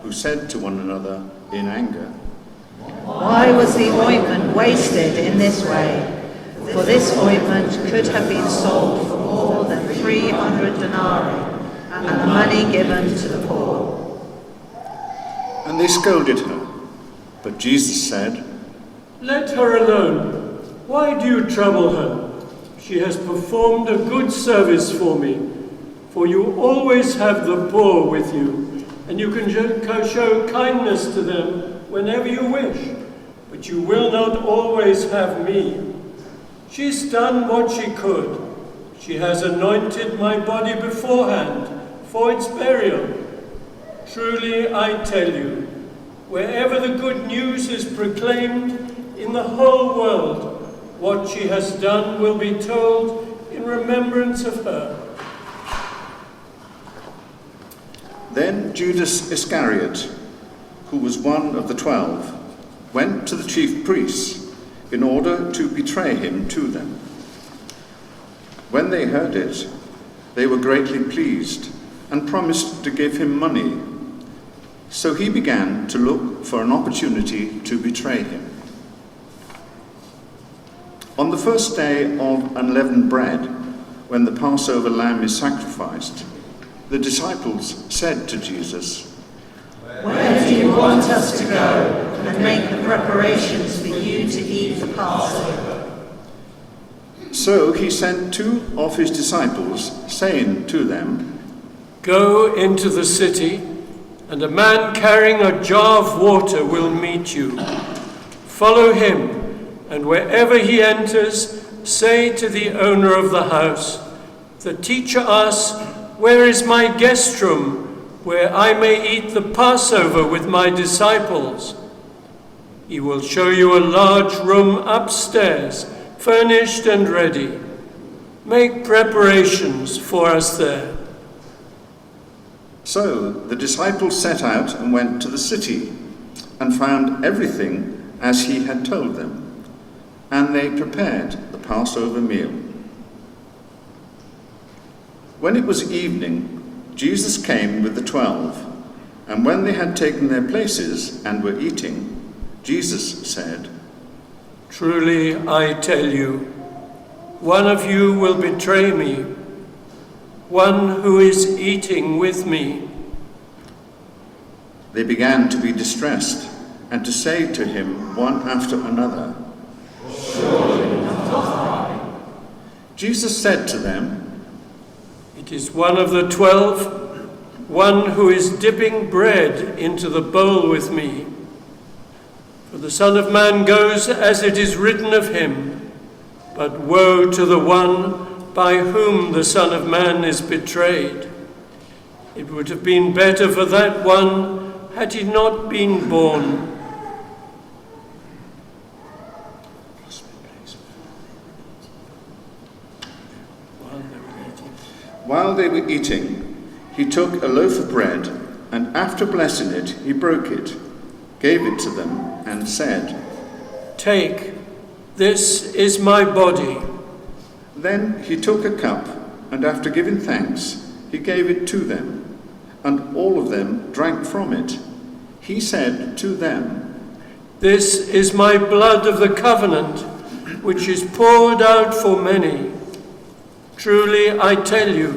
who said to one another in anger, "Why was the ointment wasted in this way? For this ointment could have been sold for more than 300 denarii and the money given to the poor." And they scolded her. But Jesus said, "Let her alone. Why do you trouble her? She has performed a good service for me. For you always have the poor with you, and you can show kindness to them whenever you wish, but you will not always have me. She's done what she could. She has anointed my body beforehand for its burial. Truly, I tell you, wherever the good news is proclaimed in the whole world, what she has done will be told in remembrance of her." Then Judas Iscariot, who was one of the 12, went to the chief priests in order to betray him to them. When they heard it, they were greatly pleased and promised to give him money. So he began to look for an opportunity to betray him. On the first day of unleavened bread, when the Passover lamb is sacrificed, the disciples said to Jesus, "Where do you want us to go and make the preparations for you to eat the Passover?" So he sent 2 of his disciples, saying to them, "Go into the city, and a man carrying a jar of water will meet you. Follow him, and wherever he enters, say to the owner of the house, 'The teacher asks, where is my guest room, where I may eat the Passover with my disciples?' He will show you a large room upstairs, furnished and ready. Make preparations for us there." So the disciples set out and went to the city and found everything as he had told them, and they prepared the Passover meal. When it was evening, Jesus came with the 12, and when they had taken their places and were eating, Jesus said, "Truly I tell you, one of you will betray me, one who is eating with me." They began to be distressed and to say to him one after another, "Surely not I." Jesus said to them, "It is one of the 12, one who is dipping bread into the bowl with me. For the Son of Man goes as it is written of him, but woe to the one by whom the Son of Man is betrayed. It would have been better for that one had he not been born." While they were eating, he took a loaf of bread, and after blessing it, he broke it, gave it to them, and said, "Take, this is my body." Then he took a cup, and after giving thanks, he gave it to them, and all of them drank from it. He said to them, "This is my blood of the covenant, which is poured out for many. Truly I tell you,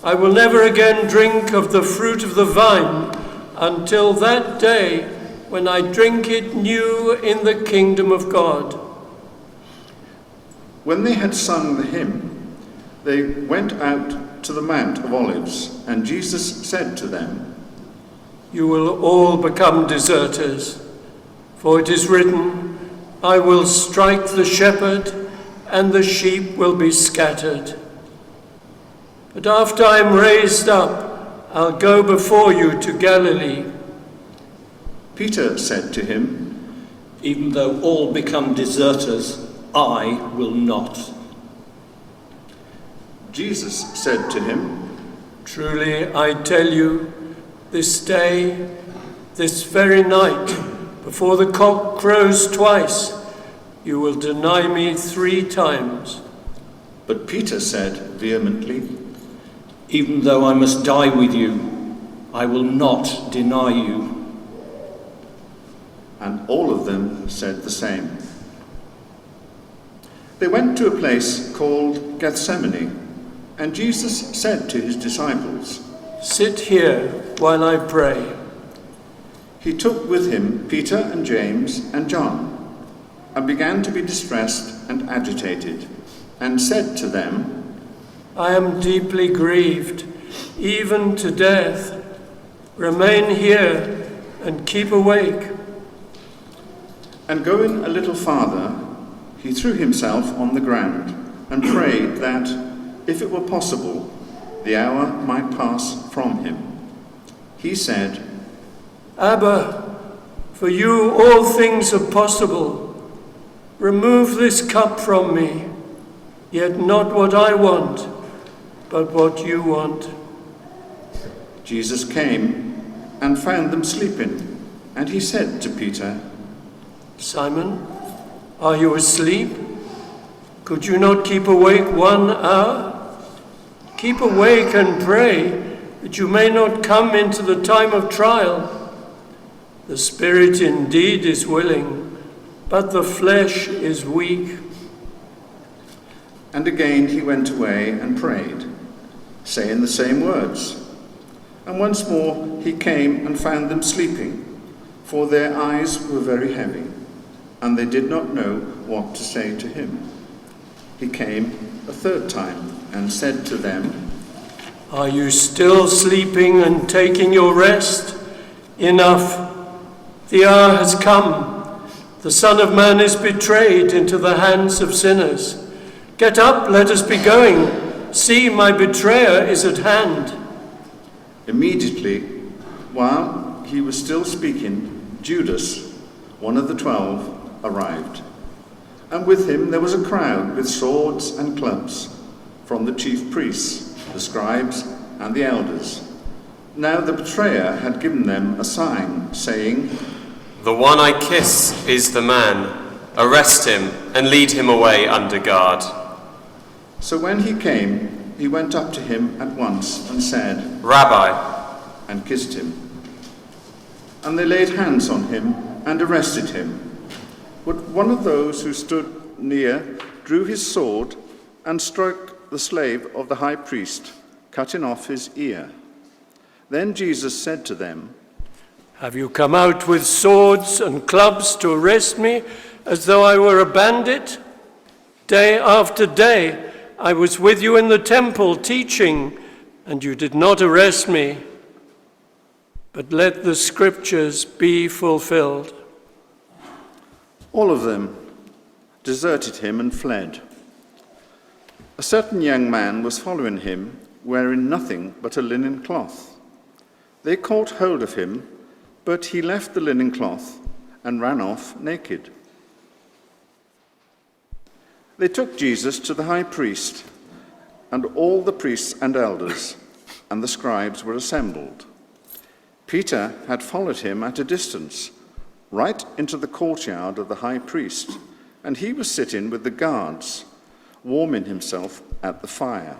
I will never again drink of the fruit of the vine until that day when I drink it new in the kingdom of God." When they had sung the hymn, they went out to the Mount of Olives, and Jesus said to them, "You will all become deserters, for it is written, 'I will strike the shepherd, and the sheep will be scattered.' But after I am raised up, I'll go before you to Galilee." Peter said to him, "Even though all become deserters, I will not." Jesus said to him, "Truly I tell you, this day, this very night, before the cock crows twice, you will deny me 3 times. But Peter said vehemently, "Even though I must die with you, I will not deny you. And all of them said the same. They went to a place called Gethsemane, and Jesus said to his disciples, "Sit here while I pray." He took with him Peter and James and John, and began to be distressed and agitated, and said to them, "I am deeply grieved, even to death. Remain here and keep awake." And going a little farther, he threw himself on the ground and prayed that, if it were possible, the hour might pass from him. He said, "Abba, for you all things are possible. Remove this cup from me, yet not what I want, but what you want." Jesus came and found them sleeping, and he said to Peter, "Simon, are you asleep? Could you not keep awake 1 hour? Keep awake and pray, that you may not come into the time of trial. The spirit indeed is willing, but the flesh is weak." And again he went away and prayed, saying the same words. And once more he came and found them sleeping, for their eyes were very heavy, and they did not know what to say to him. He came a third time and said to them, "Are you still sleeping and taking your rest? Enough. The hour has come. The Son of Man is betrayed into the hands of sinners. Get up, let us be going. See, my betrayer is at hand." Immediately, while he was still speaking, Judas, one of the 12, arrived. And with him there was a crowd with swords and clubs from the chief priests, the scribes, and the elders. Now the betrayer had given them a sign, saying, "The one I kiss is the man. Arrest him and lead him away under guard." So when he came, he went up to him at once and said, "Rabbi." and kissed him. And they laid hands on him and arrested him. But one of those who stood near drew his sword and struck the slave of the high priest, cutting off his ear. Then Jesus said to them, "Have you come out with swords and clubs to arrest me as though I were a bandit? Day after day I was with you in the temple teaching, and you did not arrest me. But let the scriptures be fulfilled." All of them deserted him and fled. A certain young man was following him, wearing nothing but a linen cloth. They caught hold of him, but he left the linen cloth and ran off naked. They took Jesus to the high priest, and all the priests and elders and the scribes were assembled. Peter had followed him at a distance, right into the courtyard of the high priest, and he was sitting with the guards, warming himself at the fire.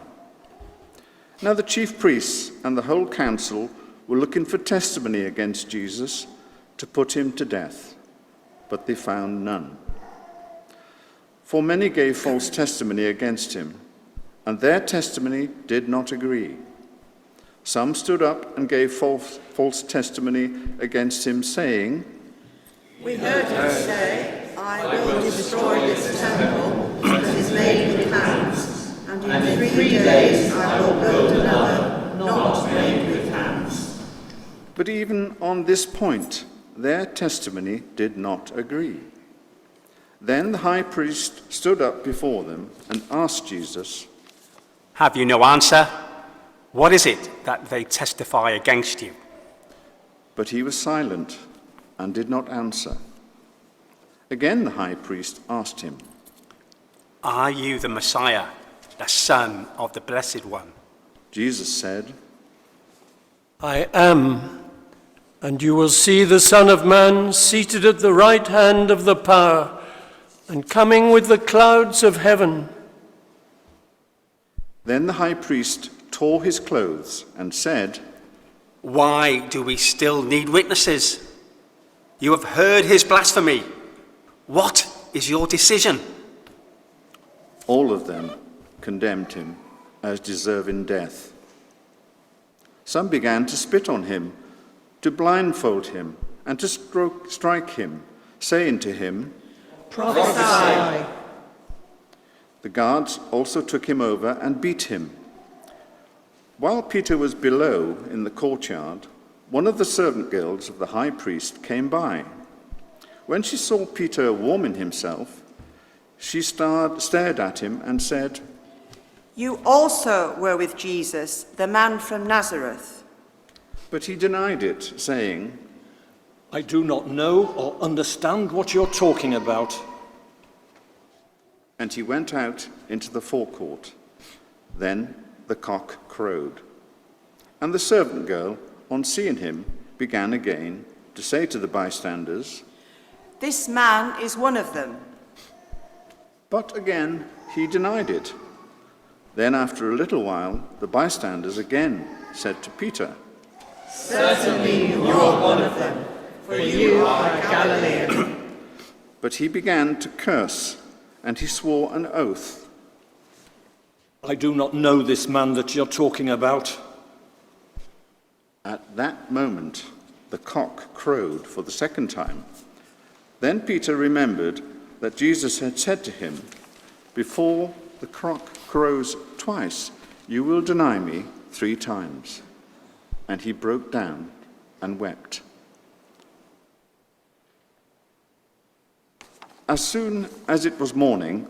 Now the chief priests and the whole council were looking for testimony against Jesus to put him to death, but they found none. For many gave false testimony against him, and their testimony did not agree. Some stood up and gave false testimony against him, saying, We heard him say, I will destroy this temple that is made with hands, and in 3 days I will build another, not made with hands. But even on this point, their testimony did not agree. Then the high priest stood up before them and asked Jesus, Have you no answer? What is it that they testify against you? But he was silent and did not answer. Again the high priest asked him, Are you the Messiah, the Son of the Blessed One? Jesus said, I am, and you will see the Son of Man seated at the right hand of the power, and coming with the clouds of heaven. Then the high priest tore his clothes and said, Why do we still need witnesses? You have heard his blasphemy. What is your decision?" All of them condemned him as deserving death. Some began to spit on him, to blindfold him, and to strike him, saying to him, Prophesy. The guards also took him over and beat him. While Peter was below in the courtyard, one of the servant girls of the high priest came by. When she saw Peter warming himself, she stared at him and said, "You also were with Jesus, the man from Nazareth." but he denied it, saying, I do not know or understand what you're talking about. And he went out into the forecourt. Then the cock crowed. And the servant girl, on seeing him, began again to say to the bystanders, "This man is one of them." but again he denied it. Then after a little while, the bystanders again said to Peter, Certainly you are one of them, for you are a Galilean. But he began to curse, and he swore an oath. I do not know this man that you're talking about. At that moment, the cock crowed for the second time. Then Peter remembered that Jesus had said to him, "Before the cock crows twice, you will deny me 3 times." And he broke down and wept. As soon as it was morning,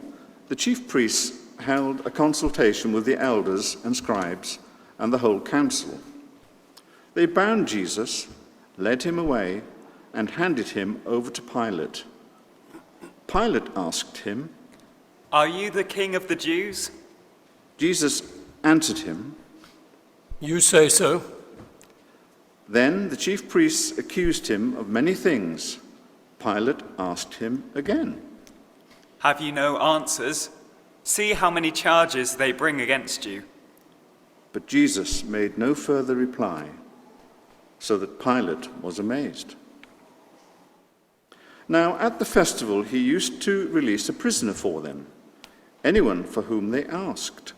the chief priests held a consultation with the elders and scribes and the whole council. They bound Jesus, led him away, and handed him over to Pilate. Pilate asked him, "Are you the king of the Jews?" Jesus answered him. You say so. Then the chief priests accused him of many things. Pilate asked him again. "Have you no answers? See how many charges they bring against you." But Jesus made no further reply, so that Pilate was amazed. Now at the festival he used to release a prisoner for them, anyone for whom they asked.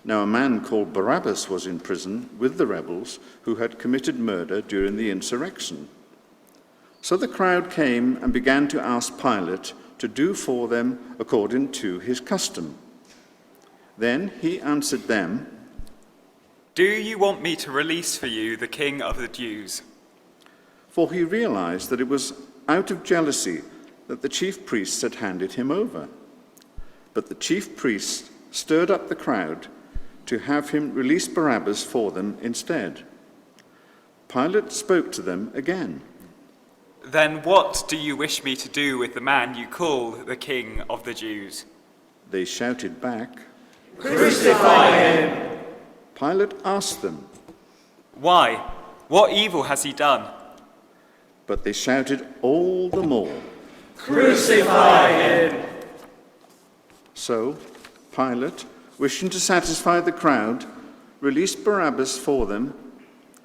Now a man called Barabbas was in prison with the rebels who had committed murder during the insurrection. So the crowd came and began to ask Pilate to do for them according to his custom. Then he answered them, "Do you want me to release for you the king of the Jews?" For he realized that it was out of jealousy that the chief priests had handed him over. But the chief priests stirred up the crowd to have him release Barabbas for them instead. Pilate spoke to them again. "Then what do you wish me to do with the man you call the king of the Jews?" They shouted back. Crucify him. Pilate asked them, "Why? What evil has he done?" but they shouted all the more. Crucify him. So Pilate, wishing to satisfy the crowd, released Barabbas for them,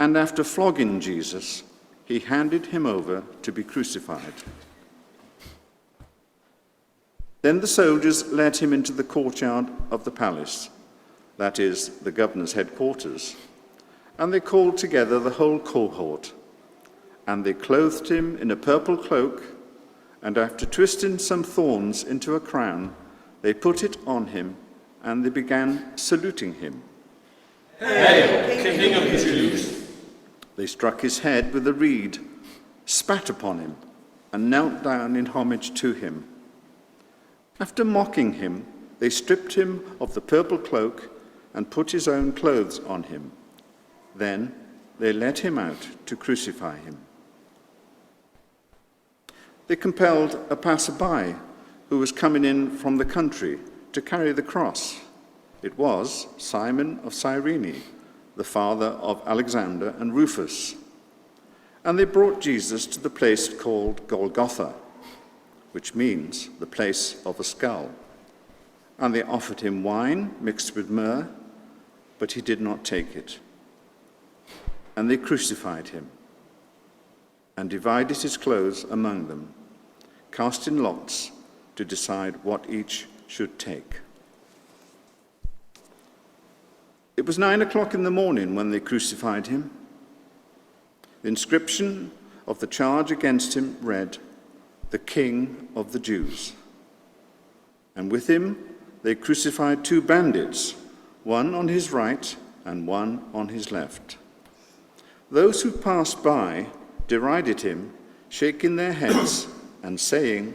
and after flogging Jesus, he handed him over to be crucified. Then the soldiers led him into the courtyard of the palace, that is, the governor's headquarters, and they called together the whole cohort. And they clothed him in a purple cloak, and after twisting some thorns into a crown, they put it on him, and they began saluting him. Hail, King of the Jews! They struck his head with a reed, spat upon him, and knelt down in homage to him. After mocking him, they stripped him of the purple cloak and put his own clothes on him. Then they led him out to crucify him. They compelled a passerby who was coming in from the country to carry the cross. It was Simon of Cyrene, the father of Alexander and Rufus. And they brought Jesus to the place called Golgotha, which means the place of a skull. And they offered him wine mixed with myrrh, but he did not take it. and they crucified him, and divided his clothes among them, casting lots to decide what each should take. It was 9 o'clock in the morning when they crucified him. The inscription of the charge against him read, "The King of the Jews." And with him they crucified 2 bandits, one on his right and one on his left. Those who passed by derided him, shaking their heads and saying,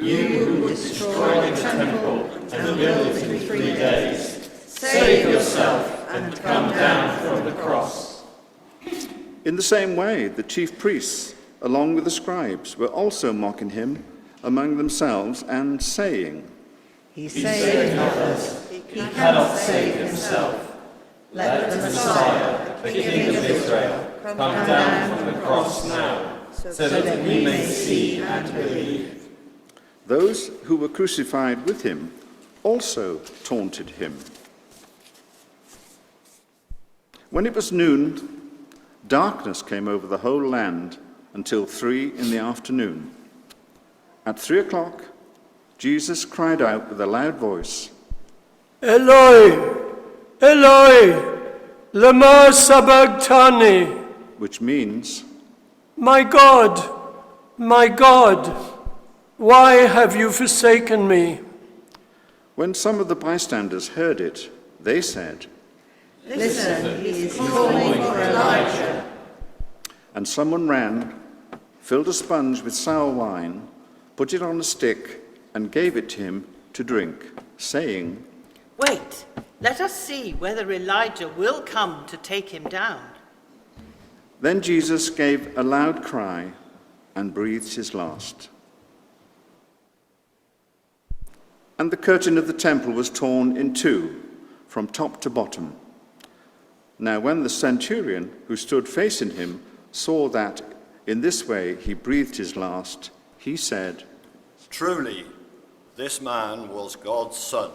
You who destroy the temple and build it in 3 days, save yourself and come down from the cross. In the same way, the chief priests, along with the scribes, were also mocking him among themselves and saying, He saved others, he cannot save himself. Let the Messiah, the King of Israel, come down from the cross now, so that we may see and believe. Those who were crucified with him also taunted him. When it was noon, darkness came over the whole land until 3 in the afternoon. At 3 o'clock, Jesus cried out with a loud voice, Eloi, Eloi, lama sabachthani, which means, my God, why have you forsaken me? when some of the bystanders heard it, they said, Listen, he is calling for Elijah. and someone ran, filled a sponge with sour wine, put it on a stick, and gave it to him to drink, saying, Wait, let us see whether Elijah will come to take him down. Then Jesus gave a loud cry and breathed his last. And the curtain of the temple was torn in 2, from top to bottom. Now when the centurion who stood facing him saw that in this way he breathed his last, he said, Truly, this man was God's son.